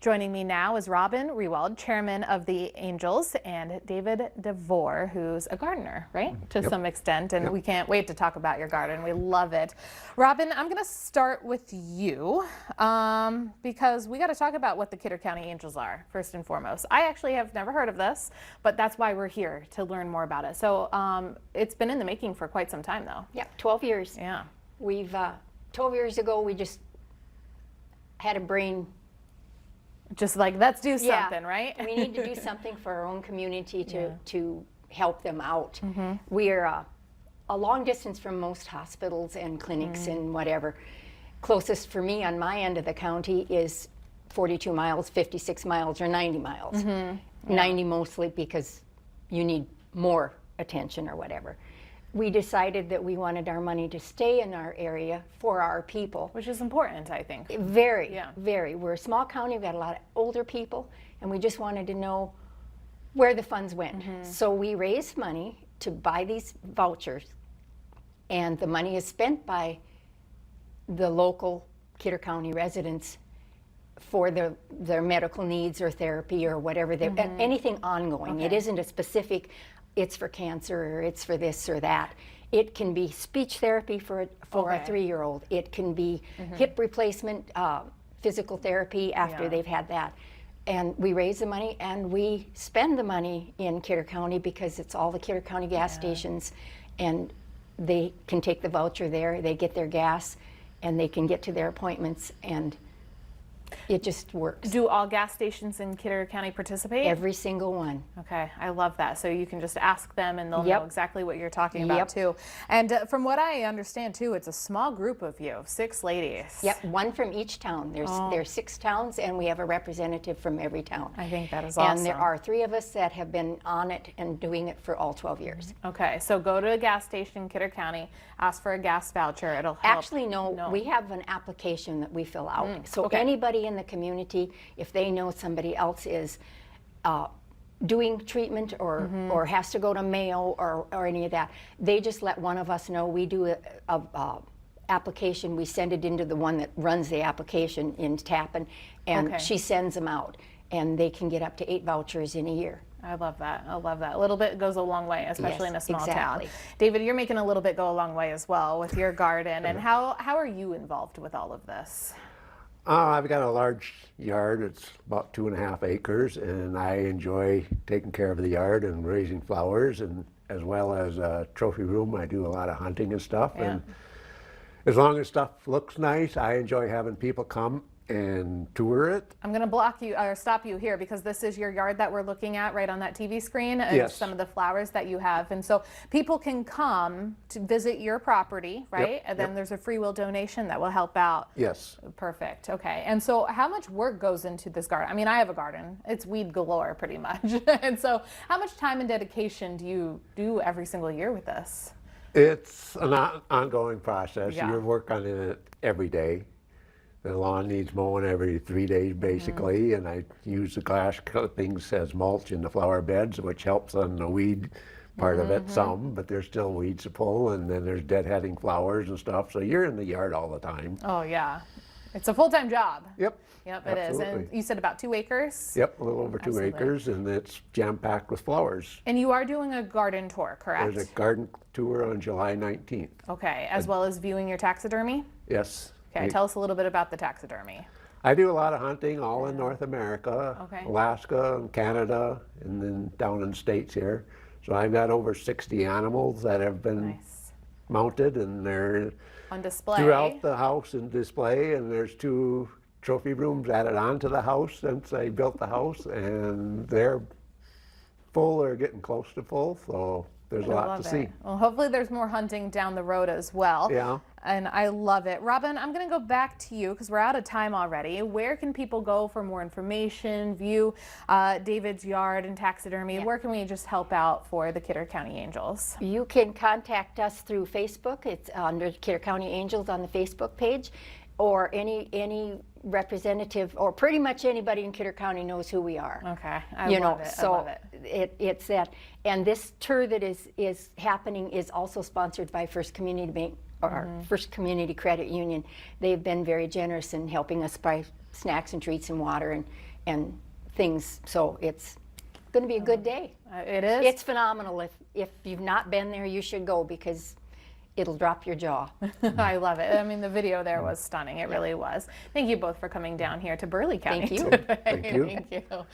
Joining me now is Robin Rewald, chairman of the Angels, and David DeVore, who's a gardener, right? To some extent, and we can't wait to talk about your garden. We love it. Robin, I'm going to start with you because we got to talk about what the Kidder County Angels are, first and foremost. I actually have never heard of this, but that's why we're here, to learn more about it. So it's been in the making for quite some time, though. Yeah, 12 years. Yeah. We've 12 years ago, we just had a brain. Just like, let's do something, right? We need to do something for our own community to help them out. We are a long distance from most hospitals and clinics and whatever. Closest for me on my end of the county is 42 miles, 56 miles, or 90 miles. 90 mostly because you need more attention or whatever. We decided that we wanted our money to stay in our area for our people. Which is important, I think. Very, very. We're a small county, we've got a lot of older people, and we just wanted to know where the funds went. So we raised money to buy these vouchers, and the money is spent by the local Kidder County residents for their medical needs or therapy or whatever, anything ongoing. It isn't a specific, it's for cancer or it's for this or that. It can be speech therapy for a 3-year-old. It can be hip replacement, physical therapy after they've had that. And we raise the money and we spend the money in Kidder County because it's all the Kidder County gas stations, and they can take the voucher there, they get their gas, and they can get to their appointments, and it just works. Do all gas stations in Kidder County participate? Every single one. Okay, I love that. So you can just ask them and they'll know exactly what you're talking about too. And from what I understand too, it's a small group of you, 6 ladies. Yep, one from each town. There's 6 towns, and we have a representative from every town. I think that is awesome. And there are 3 of us that have been on it and doing it for all 12 years. Okay, so go to a gas station in Kidder County, ask for a gas voucher. It'll help. Actually, no, we have an application that we fill out. So anybody in the community, if they know somebody else is doing treatment or has to go to Mayo or any of that, they just let one of us know. We do a application, we send it into the one that runs the application in Tappan, and she sends them out, and they can get up to 8 vouchers in a year. I love that. I love that. A little bit goes a long way, especially in a small town. Exactly. David, you're making a little bit go a long way as well with your garden. And how are you involved with all of this? I've got a large yard. It's about 2.5 acres, and I enjoy taking care of the yard and raising flowers, and as well as a trophy room. I do a lot of hunting and stuff, and as long as stuff looks nice, I enjoy having people come and tour it. I'm going to block you or stop you here because this is your yard that we're looking at right on that TV screen, and some of the flowers that you have. And so people can come to visit your property, right? And then there's a free will donation that will help out. Yes. Perfect. Okay. And so how much work goes into this garden? I mean, I have a garden. It's weed galore pretty much. And so how much time and dedication do you do every single year with this? It's an ongoing process. You work on it every day. The lawn needs mowing every 3 days basically, and I use the grass clippings as mulch in the flower beds, which helps on the weed part of it some, but there's still weeds to pull, and then there's deadheading flowers and stuff, so you're in the yard all the time. Oh yeah, it's a full-time job. Yep. Yep, it is. And you said about 2 acres? Yep, a little over 2 acres, and it's jam-packed with flowers. And you are doing a garden tour, correct? There's a garden tour on July 19th. Okay, as well as viewing your taxidermy? Yes. Okay, tell us a little bit about the taxidermy. I do a lot of hunting all in North America, Alaska and Canada, and then down in the States here. So I've got over 60 animals that have been mounted, and they're on display throughout the house in display, and there's 2 trophy rooms added onto the house since I built the house, and they're full or getting close to full, so there's a lot to see. Well, hopefully there's more hunting down the road as well. Yeah. And I love it. Robin, I'm going to go back to you because we're out of time already. Where can people go for more information, view David's yard and taxidermy? Where can we just help out for the Kidder County Angels? You can contact us through Facebook. It's under Kidder County Angels on the Facebook page, or any representative, or pretty much anybody in Kidder County knows who we are. Okay, I love it. So I love it. It's that. And this tour that is happening is also sponsored by First Community Bank, or First Community Credit Union. They've been very generous in helping us buy snacks and treats and water, and things. So it's going to be a good day. It is. It's phenomenal. If you've not been there, you should go because it'll drop your jaw. I love it. I mean, the video there was stunning. It really was. Thank you both for coming down here to Burleigh County. Thank you. today. Thank you. Thank you.